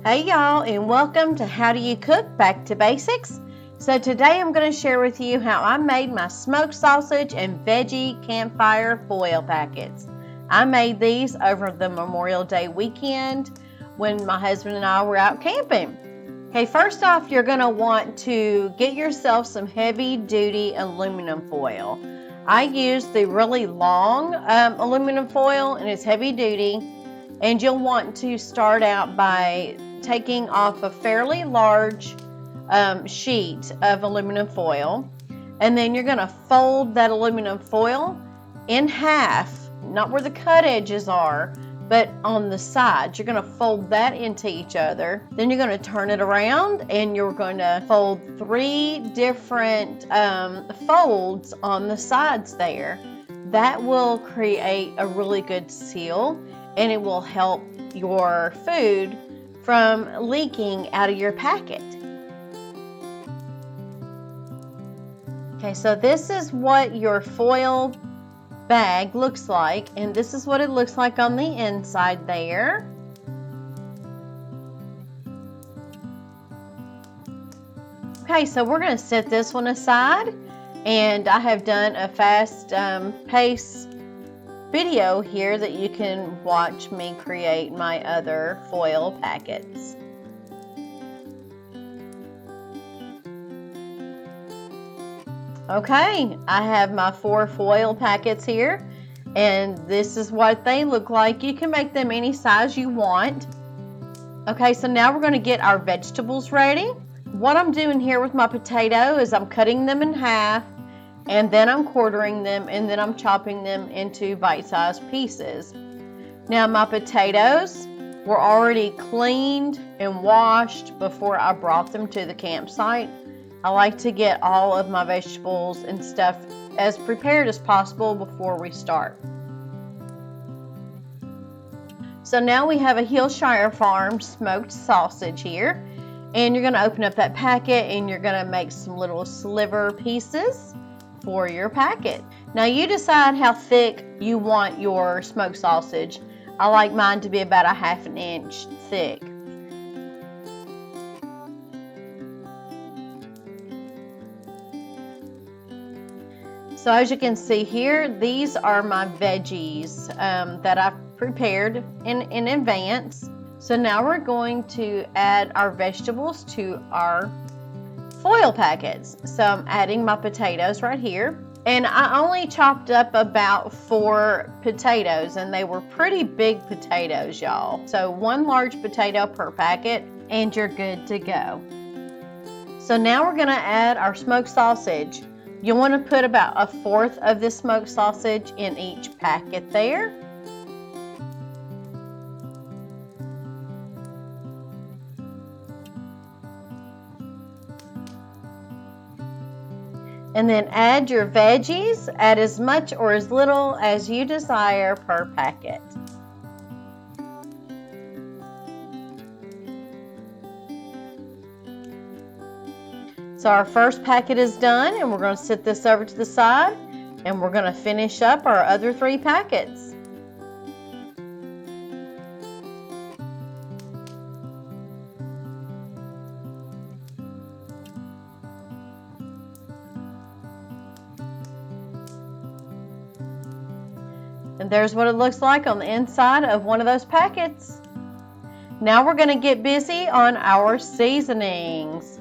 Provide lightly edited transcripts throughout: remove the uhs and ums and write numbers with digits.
Hey y'all, and welcome to How Do You Cook Back to Basics. So today I'm going to share with you how I made my smoked sausage and veggie campfire foil packets. I made these over the Memorial Day weekend when my husband and I were out camping. Okay, first off, you're going to want to get yourself some heavy duty aluminum foil. I used the really long aluminum foil, and it's heavy duty. And you'll want to start out by taking off a fairly large sheet of aluminum foil, and then you're going to fold that aluminum foil in half, not where the cut edges are, but on the sides. You're going to fold that into each other. Then you're going to turn it around, and you're going to fold 3 different folds on the sides there. That will create a really good seal, and it will help your food from leaking out of your packet. Okay, so this is what your foil bag looks like, and this is what it looks like on the inside there. Okay, so we're going to set this one aside, and I have done a fast pace video here that you can watch me create my other foil packets. Okay, I have my 4 foil packets here, and this is what they look like. You can make them any size you want. Okay, so now we're going to get our vegetables ready. What I'm doing here with my potato is I'm cutting them in half, and then I'm quartering them, and then I'm chopping them into bite-sized pieces. Now my potatoes were already cleaned and washed before I brought them to the campsite. I like to get all of my vegetables and stuff as prepared as possible before we start. So now we have a Hillshire Farm smoked sausage here, and you're going to open up that packet, and you're going to make some little sliver pieces for your packet. Now you decide how thick you want your smoked sausage. I like mine to be about a 1/2 inch thick. So as you can see here, these are my veggies that I've prepared in advance. So now we're going to add our vegetables to our foil packets. So I'm adding my potatoes right here, and I only chopped up about 4 potatoes, and they were pretty big potatoes, y'all. So 1 large potato per packet, and you're good to go. So now we're gonna add our smoked sausage. You'll want to put about 1/4 of this smoked sausage in each packet there. And then add your veggies. Add as much or as little as you desire per packet. So our first packet is done, and we're going to set this over to the side, and we're going to finish up our other 3 packets. And there's what it looks like on the inside of one of those packets. Now we're going to get busy on our seasonings.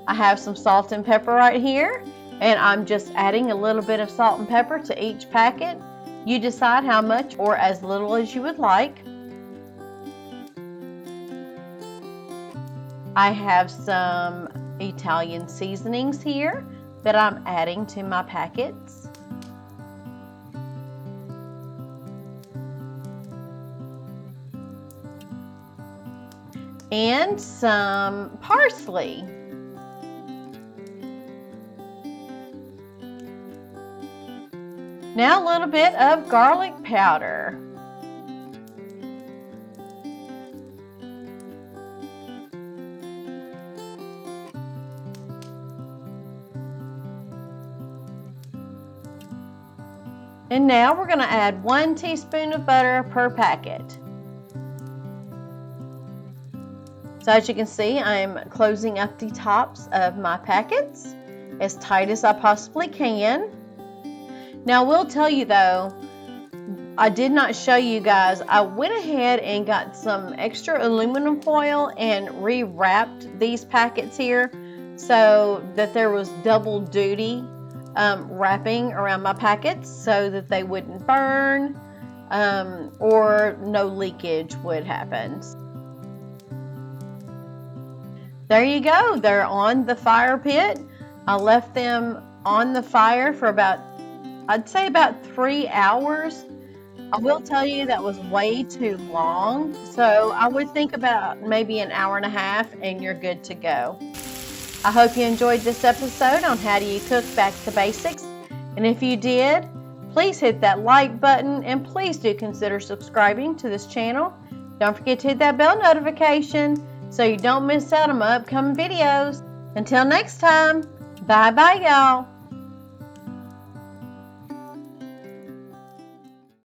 I have some salt and pepper right here, and I'm just adding a little bit of salt and pepper to each packet. You decide how much or as little as you would like. I have some Italian seasonings here that I'm adding to my packets. And some parsley. Now a little bit of garlic powder. And now we're going to add 1 teaspoon of butter per packet. So as you can see, I'm closing up the tops of my packets as tight as I possibly can. Now I will tell you though, I did not show you guys, I went ahead and got some extra aluminum foil and rewrapped these packets here so that there was double duty wrapping around my packets so that they wouldn't burn or no leakage would happen. There you go, they're on the fire pit. I left them on the fire for I'd say about 3 hours. I will tell you that was way too long, so I would think about maybe an hour and a half and you're good to go. I hope you enjoyed this episode on how do you cook back to basics, and if you did, please hit that like button and please do consider subscribing to this channel. Don't forget to hit that bell notification so you don't miss out on my upcoming videos. Until next time, bye bye y'all.